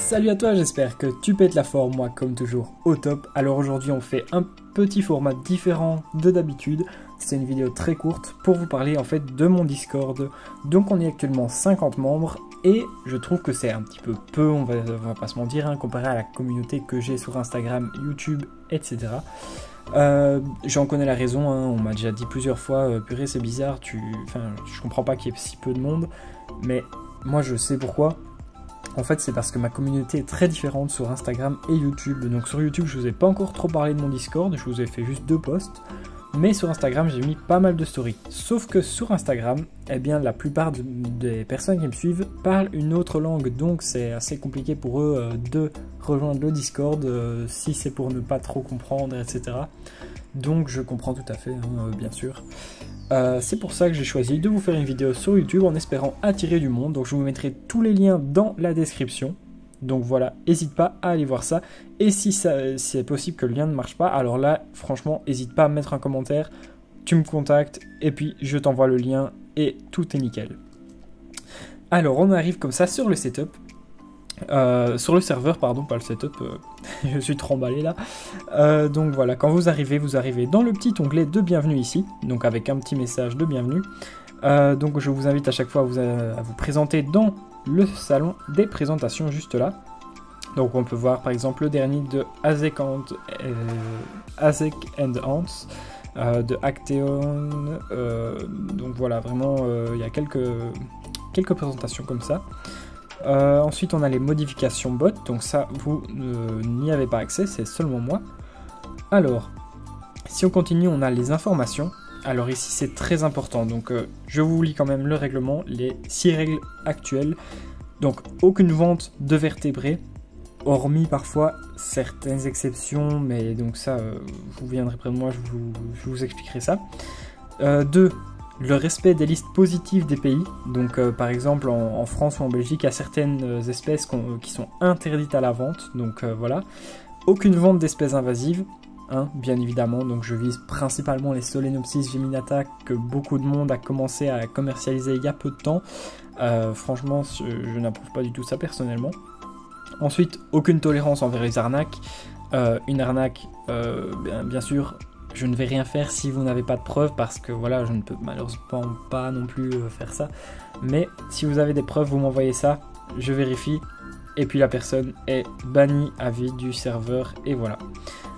Salut à toi, j'espère que tu pètes la forme, moi comme toujours au top. Alors aujourd'hui on fait un petit format différent de d'habitude. C'est une vidéo très courte pour vous parler en fait de mon Discord. Donc on est actuellement 50 membres et je trouve que c'est un petit peu peu, on va pas se mentir, comparé à la communauté que j'ai sur Instagram, YouTube, etc. J'en connais la raison, on m'a déjà dit plusieurs fois, purée c'est bizarre, je comprends pas qu'il y ait si peu de monde, mais moi je sais pourquoi. En fait, c'est parce que ma communauté est très différente sur Instagram et YouTube. Donc sur YouTube, je vous ai pas encore trop parlé de mon Discord, je vous ai fait juste 2 posts. Mais sur Instagram, j'ai mis pas mal de stories. Sauf que sur Instagram, eh bien, la plupart des personnes qui me suivent parlent une autre langue. Donc c'est assez compliqué pour eux de rejoindre le Discord si c'est pour ne pas trop comprendre, etc. Donc je comprends tout à fait, bien sûr. C'est pour ça que j'ai choisi de vous faire une vidéo sur YouTube en espérant attirer du monde. Donc je vous mettrai tous les liens dans la description. Donc voilà, n'hésite pas à aller voir ça. Et si c'est possible que le lien ne marche pas, alors là, franchement, n'hésite pas à mettre un commentaire. Tu me contactes et puis je t'envoie le lien et tout est nickel. Alors on arrive comme ça sur le setup. Sur le serveur, pardon, pas le setup, je suis trop emballé là. Donc voilà, quand vous arrivez dans le petit onglet de bienvenue ici, donc avec un petit message de bienvenue. Donc je vous invite à chaque fois à vous présenter dans le salon des présentations juste là. Donc on peut voir par exemple le dernier de Azek and Ants, de Acteon, donc voilà, vraiment il y a quelques présentations comme ça. Ensuite on a les modifications bot, donc ça vous n'y avez pas accès, c'est seulement moi. Alors, si on continue, on a les informations. Alors ici c'est très important, donc je vous lis quand même le règlement, les 6 règles actuelles. Donc aucune vente de vertébrés, hormis parfois certaines exceptions, mais donc ça vous viendrez près de moi, je vous expliquerai ça. 2. Le respect des listes positives des pays, donc par exemple en France ou en Belgique, il y a certaines espèces qui sont interdites à la vente, donc voilà. Aucune vente d'espèces invasives, bien évidemment, donc je vise principalement les Solenopsis geminata que beaucoup de monde a commencé à commercialiser il y a peu de temps. Franchement, je n'approuve pas du tout ça personnellement. Ensuite, aucune tolérance envers les arnaques. Une arnaque, bien sûr, je ne vais rien faire si vous n'avez pas de preuves parce que voilà, je ne peux malheureusement pas non plus faire ça. Mais si vous avez des preuves, vous m'envoyez ça, je vérifie et puis la personne est bannie à vie du serveur et voilà.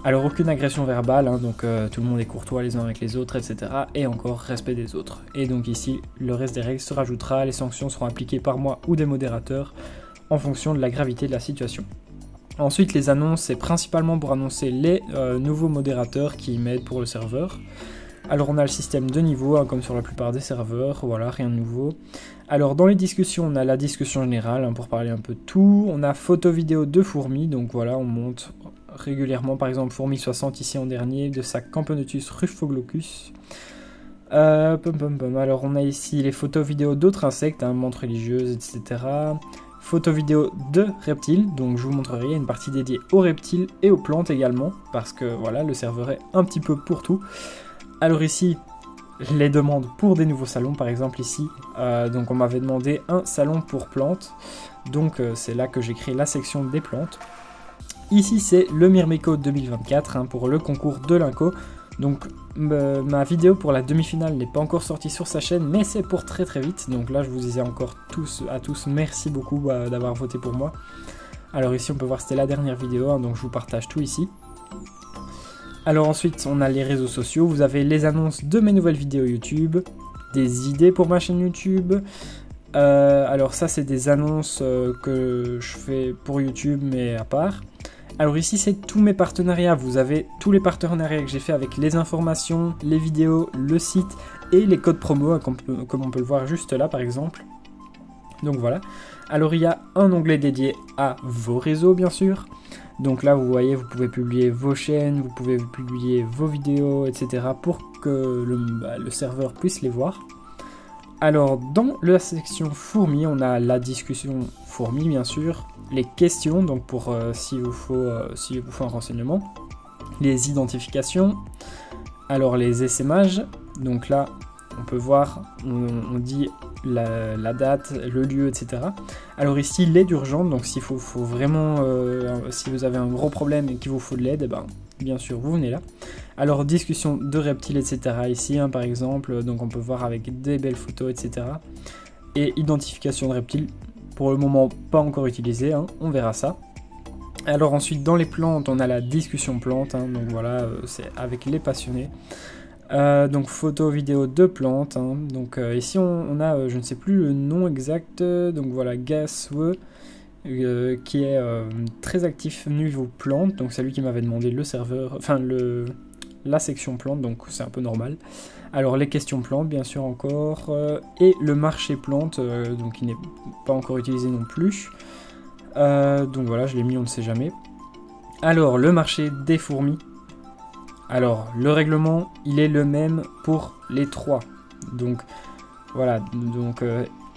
Alors aucune agression verbale, donc tout le monde est courtois les uns avec les autres, etc. Et encore respect des autres. Et donc ici, le reste des règles se rajoutera, les sanctions seront appliquées par moi ou des modérateurs en fonction de la gravité de la situation. Ensuite, les annonces, c'est principalement pour annoncer les nouveaux modérateurs qui m'aident pour le serveur. Alors on a le système de niveau, comme sur la plupart des serveurs, voilà, rien de nouveau. Alors dans les discussions, on a la discussion générale, pour parler un peu de tout. On a photo vidéo de fourmis, donc voilà, on monte régulièrement, par exemple fourmi 60 ici en dernier, de sa Camponotus rufoglocus. Alors on a ici les photos vidéo d'autres insectes, menthes religieuses, etc. Photos vidéo de reptiles, donc je vous montrerai une partie dédiée aux reptiles et aux plantes également, parce que voilà, le serveur est un petit peu pour tout. Alors ici, les demandes pour des nouveaux salons, par exemple ici, donc on m'avait demandé un salon pour plantes, donc c'est là que j'ai créé la section des plantes. Ici c'est le Myrmeco 2024 pour le concours de l'Inco. Donc ma vidéo pour la demi-finale n'est pas encore sortie sur sa chaîne, mais c'est pour très très vite. Donc là je vous disais encore à tous merci beaucoup d'avoir voté pour moi. Alors ici on peut voir c'était la dernière vidéo, donc je vous partage tout ici. Alors ensuite on a les réseaux sociaux, vous avez les annonces de mes nouvelles vidéos YouTube, des idées pour ma chaîne YouTube. Alors ça c'est des annonces que je fais pour YouTube mais à part. Alors ici c'est tous mes partenariats, vous avez tous les partenariats que j'ai fait avec les informations, les vidéos, le site et les codes promo comme on peut le voir juste là par exemple. Donc voilà, alors il y a un onglet dédié à vos réseaux bien sûr. Donc là vous voyez, vous pouvez publier vos chaînes, vous pouvez publier vos vidéos, etc. pour que le serveur puisse les voir. Alors dans la section fourmis, on a la discussion fourmis bien sûr, les questions, donc pour s'il vous faut un renseignement, les identifications, alors les essaimages, donc là on peut voir, on dit la date, le lieu, etc. Alors ici, l'aide urgente, donc s'il faut vraiment, si vous avez un gros problème et qu'il vous faut de l'aide, ben, bien sûr, vous venez là. Alors, discussion de reptiles, etc. ici, hein, par exemple, donc on peut voir avec des belles photos, etc. Et identification de reptiles, pour le moment, pas encore utilisé, hein, on verra ça. Alors ensuite, dans les plantes, on a la discussion plante, hein, donc voilà, c'est avec les passionnés. Donc photo, vidéo de plantes, hein. Donc ici on a, je ne sais plus le nom exact, donc voilà, Gaswe, qui est très actif niveau plantes, donc c'est lui qui m'avait demandé le serveur, enfin la section plantes, donc c'est un peu normal. Alors les questions plantes bien sûr encore, et le marché plantes, donc qui n'est pas encore utilisé non plus. Donc voilà, je l'ai mis, on ne sait jamais. Alors le marché des fourmis. Alors, le règlement, il est le même pour les trois. Donc, voilà, donc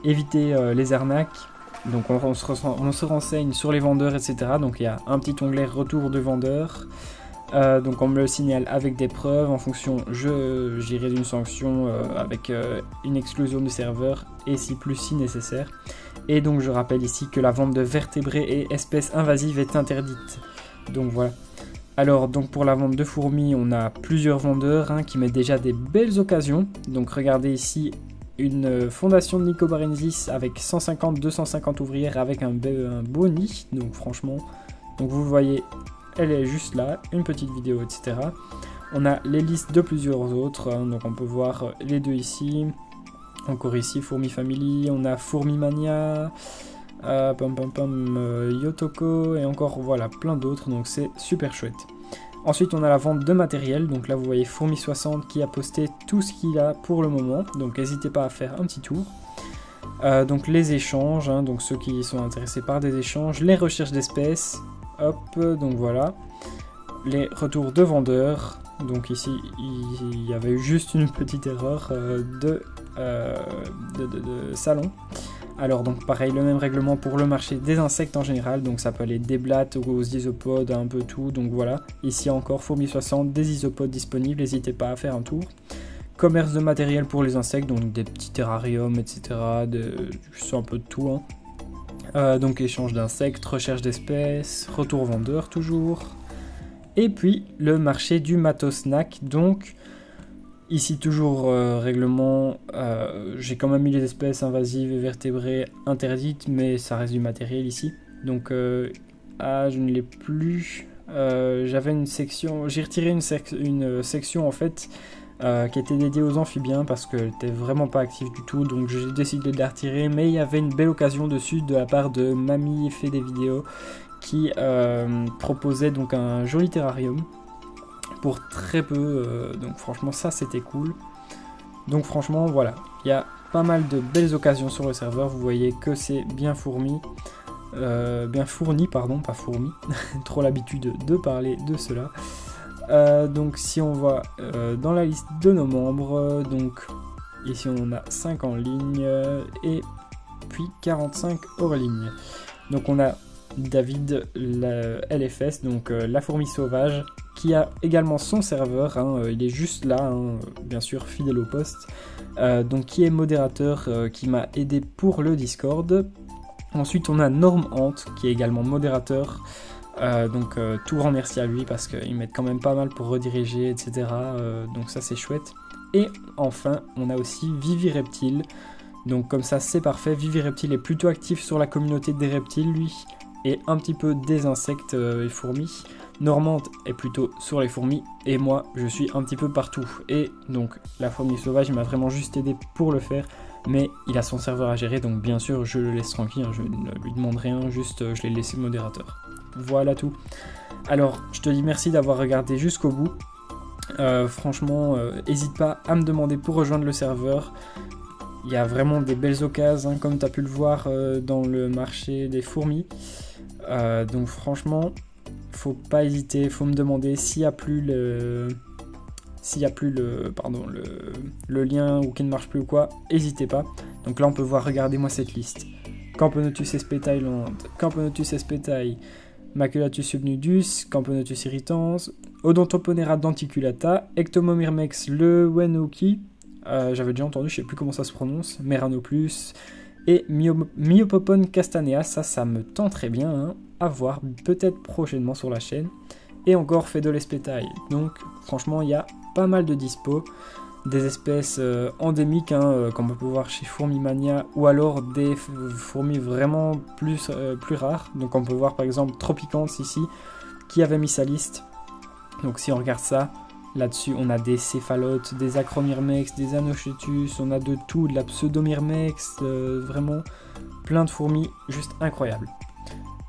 évitez les arnaques. Donc, on se renseigne sur les vendeurs, etc. Donc, il y a un petit onglet retour de vendeur. Donc, on me le signale avec des preuves. En fonction, j'irai d'une sanction avec une exclusion du serveur et si nécessaire. Et donc, je rappelle ici que la vente de vertébrés et espèces invasives est interdite. Donc, voilà. Alors, donc pour la vente de fourmis, on a plusieurs vendeurs hein, qui mettent déjà des belles occasions. Donc, regardez ici une fondation de Nicobarensis avec 150-250 ouvrières avec un beau nid. Donc, franchement, donc vous voyez, elle est juste là, une petite vidéo, etc. On a les listes de plusieurs autres. Hein, donc, on peut voir les deux ici. Encore ici, Fourmi Family. On a Fourmi Mania. Yotoko et encore voilà plein d'autres, donc c'est super chouette. Ensuite on a la vente de matériel, donc là vous voyez Fourmi60 qui a posté tout ce qu'il a pour le moment, donc n'hésitez pas à faire un petit tour. Donc les échanges, hein, donc ceux qui sont intéressés par des échanges, les recherches d'espèces, hop, donc voilà, les retours de vendeurs, donc ici il y avait eu juste une petite erreur de salon. Alors donc pareil, le même règlement pour le marché des insectes en général, donc ça peut aller des blattes aux isopodes, un peu tout, donc voilà. Ici encore Fourmi60, des isopodes disponibles, n'hésitez pas à faire un tour. Commerce de matériel pour les insectes, donc des petits terrariums, etc. C'est un peu de tout. Hein. Donc échange d'insectes, recherche d'espèces, retour vendeur toujours. Et puis le marché du matos snack, donc... Ici toujours règlement, j'ai quand même mis les espèces invasives et vertébrées interdites, mais ça reste du matériel ici. Donc je ne l'ai plus. J'avais une section, j'ai retiré une section en fait qui était dédiée aux amphibiens parce qu'elle n'était vraiment pas active du tout. Donc j'ai décidé de la retirer, mais il y avait une belle occasion dessus de la part de Mamie fait des vidéos qui proposait donc un joli terrarium. Pour très peu, donc franchement ça c'était cool. Donc franchement voilà, il y a pas mal de belles occasions sur le serveur, vous voyez que c'est bien fourni, pardon, pas fourmi, trop l'habitude de parler de cela. Donc si on va dans la liste de nos membres, donc ici on a 5 en ligne et puis 45 hors ligne. Donc on a David, la LFS, donc la fourmi sauvage, qui a également son serveur, hein, il est juste là, hein, bien sûr fidèle au poste, donc qui est modérateur, qui m'a aidé pour le Discord. Ensuite on a Norm Ant, qui est également modérateur, donc tout grand merci à lui parce qu'il m'aide quand même pas mal pour rediriger, etc. Donc ça c'est chouette. Et enfin on a aussi Vivi Reptile, donc comme ça c'est parfait. Vivi Reptile est plutôt actif sur la communauté des reptiles lui, et un petit peu des insectes et fourmis. Normande est plutôt sur les fourmis et moi je suis un petit peu partout. Et donc la fourmi sauvage il m'a vraiment juste aidé pour le faire, mais il a son serveur à gérer, donc bien sûr je le laisse tranquille, hein, je ne lui demande rien, juste je l'ai laissé modérateur. Voilà tout. Alors je te dis merci d'avoir regardé jusqu'au bout. Franchement n'hésite pas à me demander pour rejoindre le serveur. Il y a vraiment des belles occasions, hein, comme tu as pu le voir dans le marché des fourmis. Donc franchement, faut pas hésiter, faut me demander s'il n'y a plus le lien ou qui ne marche plus ou quoi, n'hésitez pas. Donc là on peut voir, regardez-moi cette liste. Camponotus sp Thailand, Camponotus sp Thai, Maculatus subnudus, Camponotus irritans, Odontoponera denticulata, Ectomomyrmex le Wenoki, j'avais déjà entendu, je sais plus comment ça se prononce, Meranopus et Myopopon castanea, ça me tend très bien, hein, à voir peut-être prochainement sur la chaîne. Et encore Phédolespetae, donc franchement il y a pas mal de dispo, des espèces endémiques comme on peut voir chez Fourmimania, ou alors des fourmis vraiment plus rares, donc on peut voir par exemple Tropicants ici, qui avait mis sa liste. Donc si on regarde ça, là-dessus on a des céphalotes, des acromyrmex, des anochetus, on a de tout, de la pseudomyrmex, vraiment plein de fourmis, juste incroyable.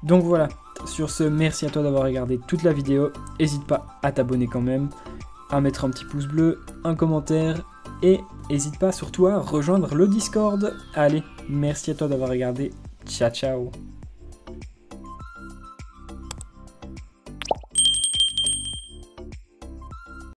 Donc voilà, sur ce, merci à toi d'avoir regardé toute la vidéo, n'hésite pas à t'abonner quand même, à mettre un petit pouce bleu, un commentaire, et n'hésite pas surtout à rejoindre le Discord. Allez, merci à toi d'avoir regardé, ciao ciao.